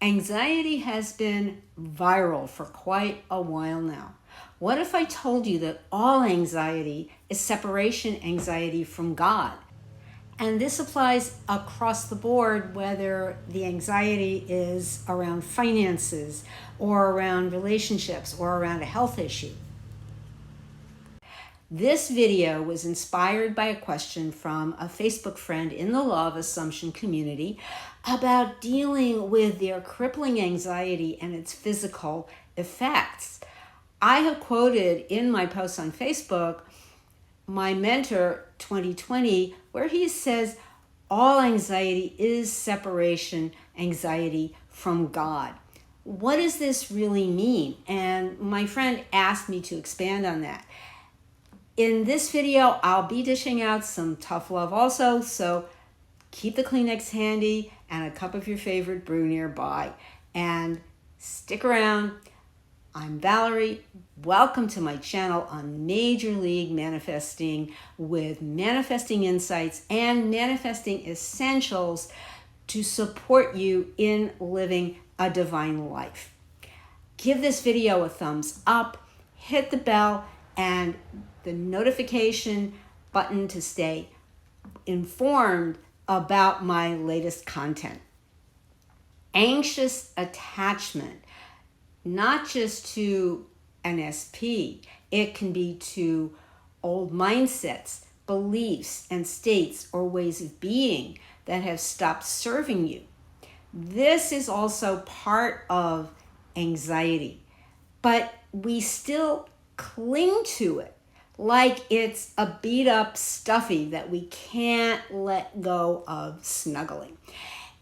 Anxiety has been viral for quite a while now. What if I told you that all anxiety is separation anxiety from God? And this applies across the board, whether the anxiety is around finances or around relationships or around a health issue. This video was inspired by a question from a Facebook friend in the Law of Assumption community about dealing with their crippling anxiety and its physical effects. I have quoted in my post on Facebook my mentor 2020, where he says all anxiety is separation anxiety from God. What does this really mean? And my friend asked me to expand on that. In this video, I'll be dishing out some tough love also, so keep the Kleenex handy and a cup of your favorite brew nearby. And stick around. I'm Valerie. Welcome to my channel on Major League Manifesting with manifesting insights and manifesting essentials to support you in living a divine life. Give this video a thumbs up, hit the bell and the notification button to stay informed about my latest content. Anxious attachment, not just to an SP, it can be to old mindsets, beliefs, and states or ways of being that have stopped serving you. This is also part of anxiety, but we still cling to it like it's a beat up stuffy that we can't let go of snuggling.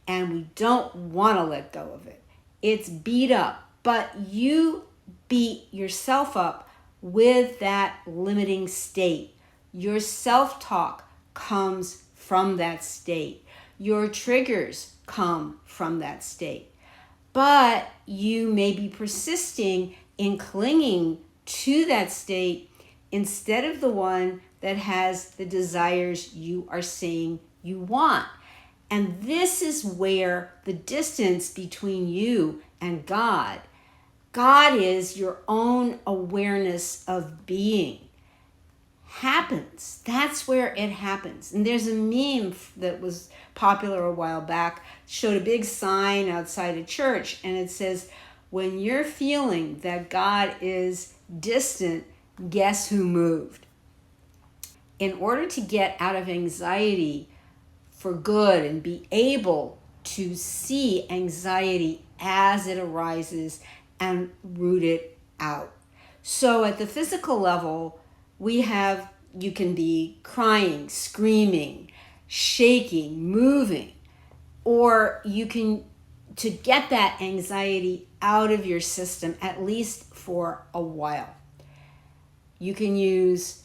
And we don't want to let go of it. It's beat up, but you beat yourself up with that limiting state. Your self-talk comes from that state. Your triggers come from that state. But you may be persisting in clinging to that state instead of the one that has the desires you are saying you want. And this is where the distance between you and God is your own awareness of being, happens. That's where it happens. And there's a meme that was popular a while back, showed a big sign outside a church, and it says, when you're feeling that God is distant, guess who moved? In order to get out of anxiety for good and be able to see anxiety as it arises and root it out. So at the physical level, you can be crying, screaming, shaking, moving, or you can, to get that anxiety out of your system, at least for a while. You can use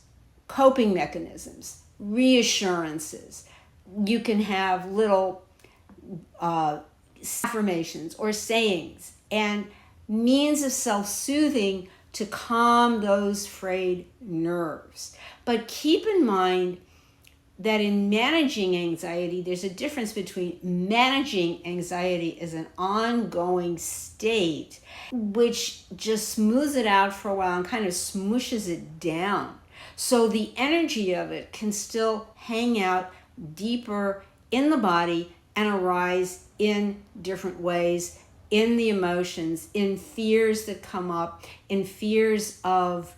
coping mechanisms, reassurances. You can have little affirmations or sayings and means of self-soothing to calm those frayed nerves. But keep in mind that in managing anxiety, there's a difference between managing anxiety as an ongoing state, which just smooths it out for a while and kind of smooshes it down. So the energy of it can still hang out deeper in the body and arise in different ways, in the emotions, in fears that come up, in fears of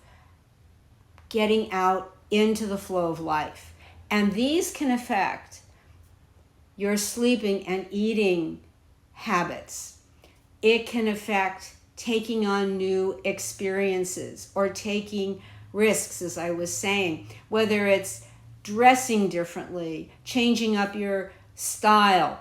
getting out into the flow of life. And these can affect your sleeping and eating habits. It can affect taking on new experiences or taking risks, as I was saying, whether it's dressing differently, changing up your style,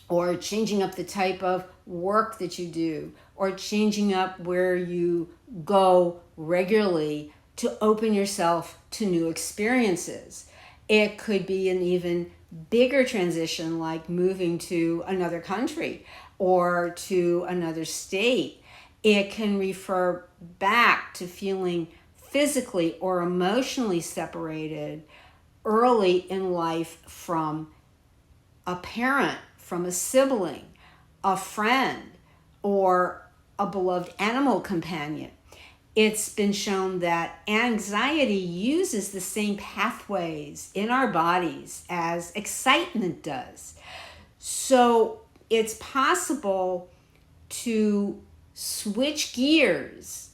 or changing up the type of work that you do, or changing up where you go regularly to open yourself to new experiences. It could be an even bigger transition, like moving to another country or to another state. It can refer back to feeling physically or emotionally separated early in life from a parent, from a sibling, a friend or a beloved animal companion. It's been shown that anxiety uses the same pathways in our bodies as excitement does. So it's possible to switch gears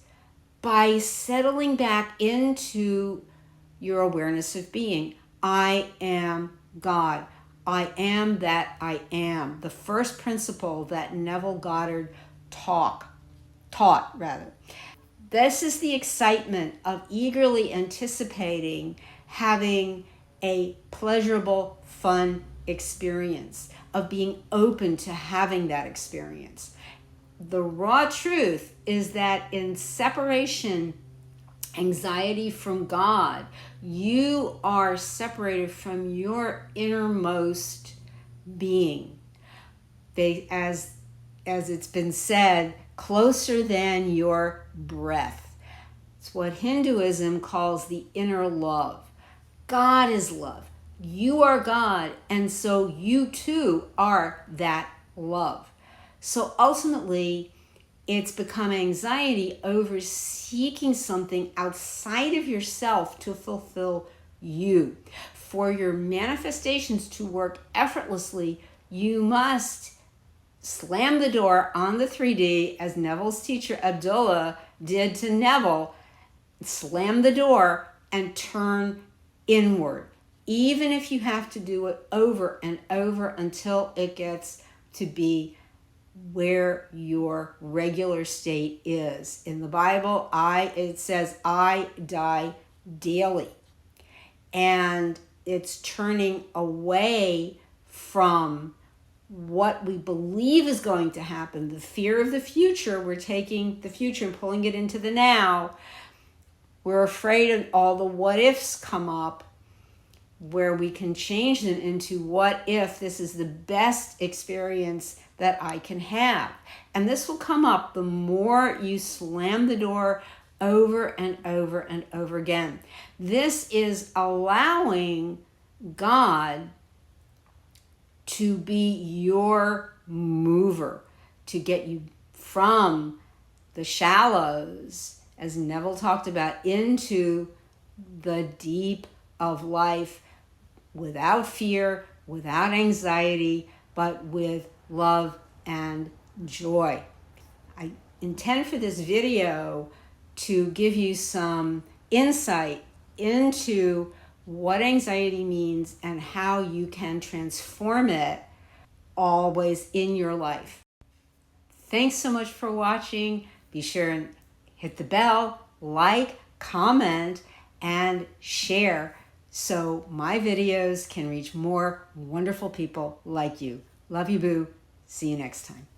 by settling back into your awareness of being. I am God. I am that I am. The first principle that Neville Goddard taught. This is the excitement of eagerly anticipating having a pleasurable, fun experience, of being open to having that experience. The raw truth is that in separation, anxiety from God, you are separated from your innermost being. As it's been said, closer than your breath. It's what Hinduism calls the inner love. God is love. You are God, and so you too are that love. So ultimately, it's become anxiety over seeking something outside of yourself to fulfill you. For your manifestations to work effortlessly, you must slam the door on the 3D, as Neville's teacher Abdullah did to Neville. Slam the door and turn inward, even if you have to do it over and over until it gets to be where your regular state is. In the Bible, it says, I die daily. And it's turning away from what we believe is going to happen, the fear of the future. We're taking the future and pulling it into the now. We're afraid of all the what ifs come up, where we can change them into what if this is the best experience that I can have. And this will come up the more you slam the door over and over and over again. This is allowing God to be your mover, to get you from the shallows, as Neville talked about, into the deep of life, without fear, without anxiety, but with love and joy. I intend for this video to give you some insight into what anxiety means and how you can transform it always in your life. Thanks so much for watching. Be sure and hit the bell, like, comment, and share so my videos can reach more wonderful people like you. Love you, boo. See you next time.